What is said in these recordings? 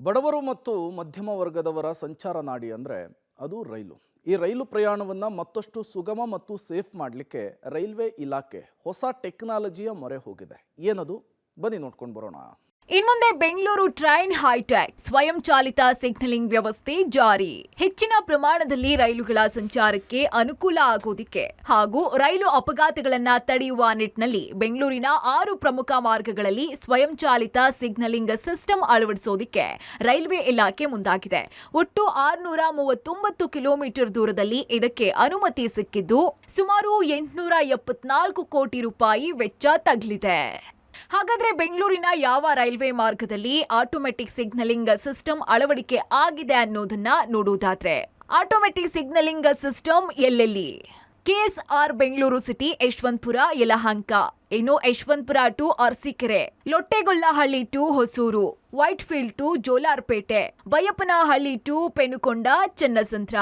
ಬಡವರು ಮತ್ತು ಮಧ್ಯಮ ವರ್ಗದವರ ಸಂಚಾರ ನಾಡಿ ಅಂದರೆ ಅದು ರೈಲು. ಈ ರೈಲು ಪ್ರಯಾಣವನ್ನು ಮತ್ತಷ್ಟು ಸುಗಮ ಮತ್ತು ಸೇಫ್ ಮಾಡಲಿಕ್ಕೆ ರೈಲ್ವೆ ಇಲಾಖೆ ಹೊಸ ಟೆಕ್ನಾಲಜಿಯ ಮೊರೆ ಹೋಗಿದೆ. ಏನದು? ಬನ್ನಿ ನೋಡ್ಕೊಂಡು ಬರೋಣ. ಇನ್ಮುಂದೆ ಬೆಂಗಳೂರು ಟ್ರೈನ್ ಹೈಟೆಕ್ ಸ್ವಯಂ ಚಾಲಿತ ಸಿಗ್ನಲಿಂಗ್ ವ್ಯವಸ್ಥೆ ಜಾರಿ. ಹೆಚ್ಚಿನ ಪ್ರಮಾಣದಲ್ಲಿ ರೈಲುಗಳ ಸಂಚಾರಕ್ಕೆ ಅನುಕೂಲ ಆಗೋದಿಕ್ಕೆ ಹಾಗೂ ರೈಲು ಅಪಘಾತಗಳನ್ನ ತಡೆಯುವ ನಿಟ್ಟಿನಲ್ಲಿ ಬೆಂಗಳೂರಿನ 6 ಪ್ರಮುಖ ಮಾರ್ಗಗಳಲ್ಲಿ ಸ್ವಯಂ ಚಾಲಿತ ಸಿಗ್ನಲಿಂಗ್ ಸಿಸ್ಟಮ್ ಅಳವಡಿಸೋದಿಕ್ಕೆ ರೈಲ್ವೆ ಇಲಾಖೆ ಮುಂದಾಗಿದೆ. ಒಟ್ಟು 639 ಕಿಲೋಮೀಟರ್ ದೂರದಲ್ಲಿ ಇದಕ್ಕೆ ಅನುಮತಿ ಸಿಕ್ಕಿದ್ದು ಸುಮಾರು 874 ಕೋಟಿ ರೂಪಾಯಿ ವೆಚ್ಚ ತಗಲಿದೆ. ಹಾಗಾದ್ರೆ ಬೆಂಗಳೂರಿನ ಯಾವ ರೈಲ್ವೆ ಮಾರ್ಗದಲ್ಲಿ ಆಟೋಮೆಟಿಕ್ ಸಿಗ್ನಲಿಂಗ್ ಸಿಸ್ಟಮ್ ಅಳವಡಿಕೆ ಆಗಿದೆ ಅನ್ನೋದನ್ನ ನೋಡುವುದಾದ್ರೆ, ಆಟೋಮೆಟಿಕ್ ಸಿಗ್ನಲಿಂಗ್ ಸಿಸ್ಟಮ್ ಎಲ್ಲೆಲ್ಲಿ? ಕೆಎಸ್ಆರ್ ಬೆಂಗಳೂರು ಸಿಟಿ, ಯಶವಂತಪುರ, ಯಲಹಂಕ, ಇನ್ನು Yeshwanthpur to Arsikere, Lottegollahalli to Hosur, Whitefield to Jolarpettai, Baiyappanahalli to Penukonda, Channasandra,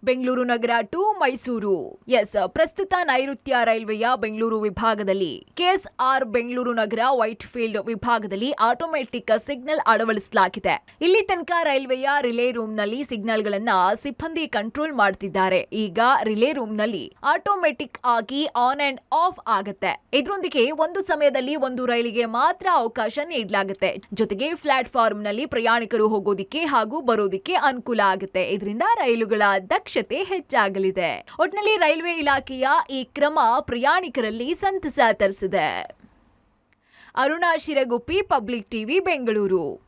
Bengaluru ನಗರ ಟು ಮೈಸೂರು. ಪ್ರಸ್ತುತ ನೈಋತ್ಯ ರೈಲ್ವೆಯ ಬೆಂಗಳೂರು ವಿಭಾಗದಲ್ಲಿ ಕೆಎಸ್ಆರ್ ಬೆಂಗಳೂರು ನಗರ ವೈಟ್ಫೀಲ್ಡ್ ವಿಭಾಗದಲ್ಲಿ ಆಟೋಮೆಟಿಕ್ ಸಿಗ್ನಲ್ ಅಳವಡಿಸಲಾಗಿದೆ. ಇಲ್ಲಿ ತನಕ ರೈಲ್ವೆಯ ರಿಲೇ ರೂಮ್ ನಲ್ಲಿ ಸಿಗ್ನಲ್ ಗಳನ್ನ ಸಿಬ್ಬಂದಿ ಕಂಟ್ರೋಲ್ ಮಾಡ್ತಿದ್ದಾರೆ. ಈಗ ರಿಲೇ ರೂಮ್ ನಲ್ಲಿ ಆಟೋಮೆಟಿಕ್ ಆಗಿ ಆನ್ ಅಂಡ್ ಆಫ್ ಆಗುತ್ತೆ. ಇದರೊಂದಿಗೆ ಒಂದು ಸಮಯದಲ್ಲಿ ಒಂದು ರೈಲಿಗೆ ಮಾತ್ರ ಅವಕಾಶ ನೀಡಲಾಗುತ್ತೆ. ಜೊತೆಗೆ ಪ್ಲಾಟ್ಫಾರ್ಮ್ ನಲ್ಲಿ ಪ್ರಯಾಣಿಕರು ಹೋಗೋದಿಕ್ಕೆ ಹಾಗೂ ಬರೋದಿಕ್ಕೆ ಅನುಕೂಲ ಆಗುತ್ತೆ. ಇದರಿಂದ ರೈಲುಗಳ ದಕ್ಷತೆ ಹೆಚ್ಚಾಗಲಿದೆ. ಒಟ್ಟಿನಲ್ಲಿ ರೈಲ್ವೆ ಇಲಾಖೆಯ ಈ ಕ್ರಮ ಪ್ರಯಾಣಿಕರಲ್ಲಿ ಸಂತಸ ತರಿಸಿದೆ. Aruna Shiraguppi, public TV, Bengaluru.